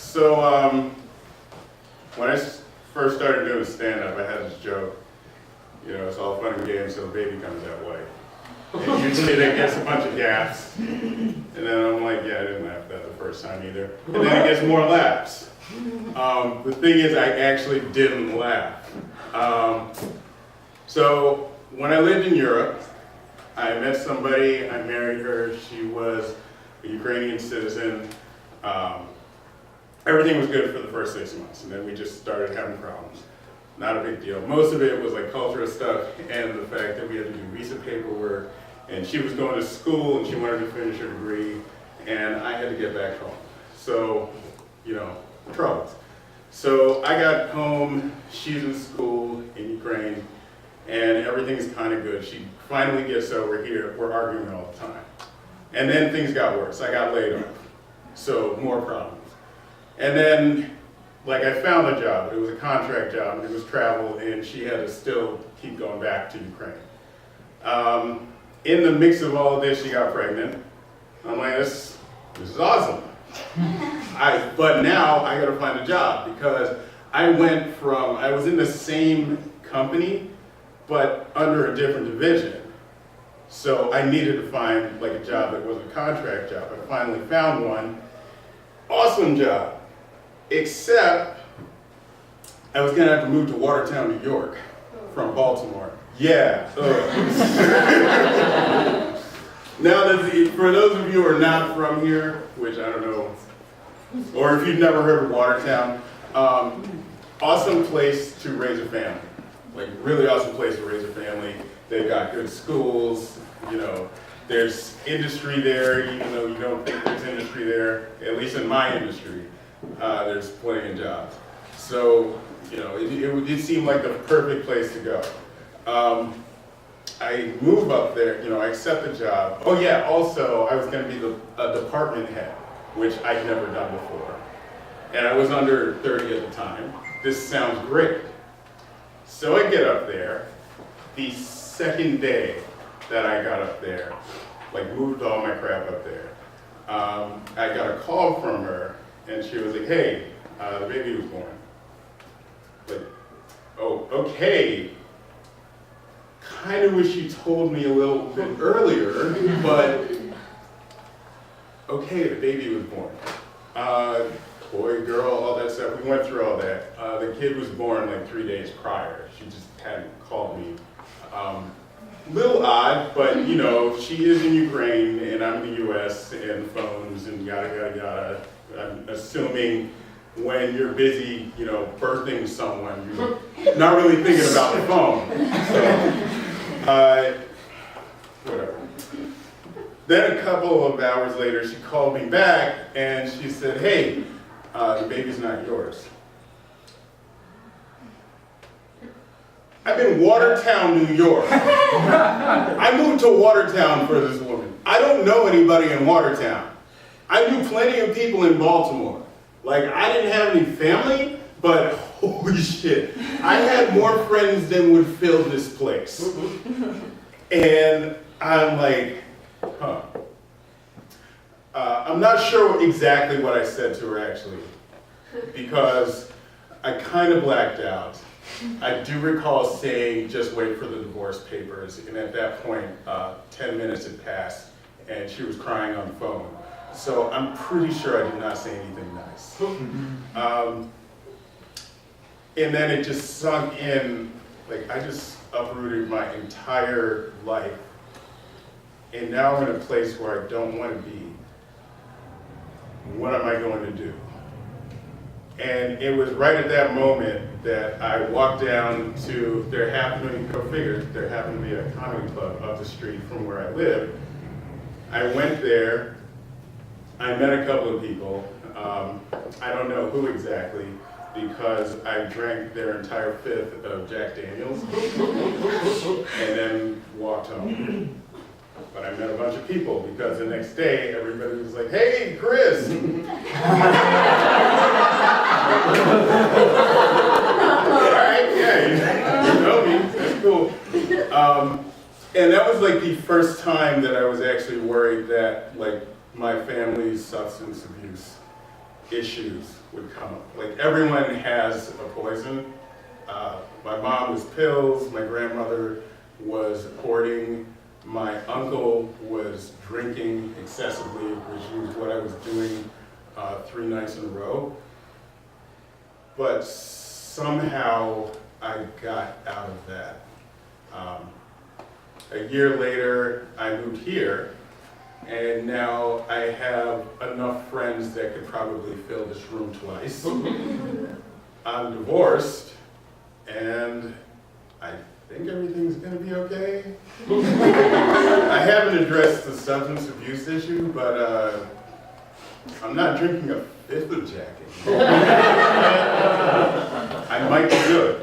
So when I first started doing stand-up, I had this joke. You know, it's all fun and games until the baby comes that way. And usually that gets a bunch of gaps. And then I'm like, yeah, I didn't laugh at that the first time either. And then it gets more laughs. The thing is, I actually didn't laugh. So when I lived in Europe, I met somebody, I married her, she was a Ukrainian citizen. Everything was good for the first 6 months, and then we just started having problems. Not a big deal. Most of it was like cultural stuff and the fact that we had to do visa paperwork, and she was going to school and she wanted to finish her degree, and I had to get back home. So, you know, troubles. So I got home, she's in school in Ukraine, and everything's kind of good. She finally gets over here, we're arguing all the time. And then things got worse. I got laid off, so more problems. And then, like, I found a job. It was a contract job, and it was travel, and she had to still keep going back to Ukraine. In the mix of all of this, she got pregnant. I'm like, this is awesome. But now I gotta find a job, because I was in the same company, but under a different division. So I needed to find like a job that wasn't a contract job. I finally found one. Awesome job. Except I was gonna have to move to Watertown, New York from Baltimore. Yeah. Now, for those of you who are not from here, which I don't know, or if you've never heard of Watertown, awesome place to raise a family. Like, really awesome place to raise a family. They've got good schools, you know, there's industry there, even though you don't think there's industry there, at least in my industry. There's plenty of jobs. So, you know, it seemed like the perfect place to go. I move up there, you know, I accept the job. Oh yeah, also, I was gonna be a department head, which I'd never done before. And I was under 30 at the time. This sounds great. So I get up there. The second day that I got up there, like moved all my crap up there, I got a call from her, and she was like, hey, the baby was born. Like, oh, okay. Kind of wish you told me a little bit earlier, but okay, the baby was born. Boy, girl, all that stuff, we went through all that. The kid was born like 3 days prior. She just hadn't called me. Little odd, but you know, she is in Ukraine and I'm in the US and phones and yada, yada, yada. I'm assuming when you're busy, you know, birthing someone, you're not really thinking about the phone. So, whatever. Then a couple of hours later, she called me back and she said, hey, the baby's not yours. I'm in Watertown, New York. I moved to Watertown for this woman. I don't know anybody in Watertown. I knew plenty of people in Baltimore. Like, I didn't have any family, but holy shit, I had more friends than would fill this place. And I'm like, huh. I'm not sure exactly what I said to her, actually, because I kind of blacked out. I do recall saying, just wait for the divorce papers, and at that point, 10 minutes had passed, and she was crying on the phone. So I'm pretty sure I did not say anything nice. And then it just sunk in, like I just uprooted my entire life, and now I'm in a place where I don't want to be. What am I going to do? And it was right at that moment that I walked down to, there happened to be a comedy club up the street from where I live. I went there, I met a couple of people. I don't know who exactly, because I drank their entire fifth of Jack Daniels and then walked home. But I met a bunch of people, because the next day everybody was like, hey, Chris! Alright, yeah, you know me, that's cool. And that was like the first time that I was actually worried that like my family's substance abuse issues would come up. Like everyone has a poison. My mom was pills, my grandmother was hoarding, my uncle was drinking excessively, which was what I was doing 3 nights in a row. But somehow I got out of that. A year later, I moved here, and now I have enough friends that could probably fill this room twice. I'm divorced, and I think everything's gonna be okay. I haven't addressed the substance abuse issue, but I'm not drinking a fifth of Jack anymore. I might be good.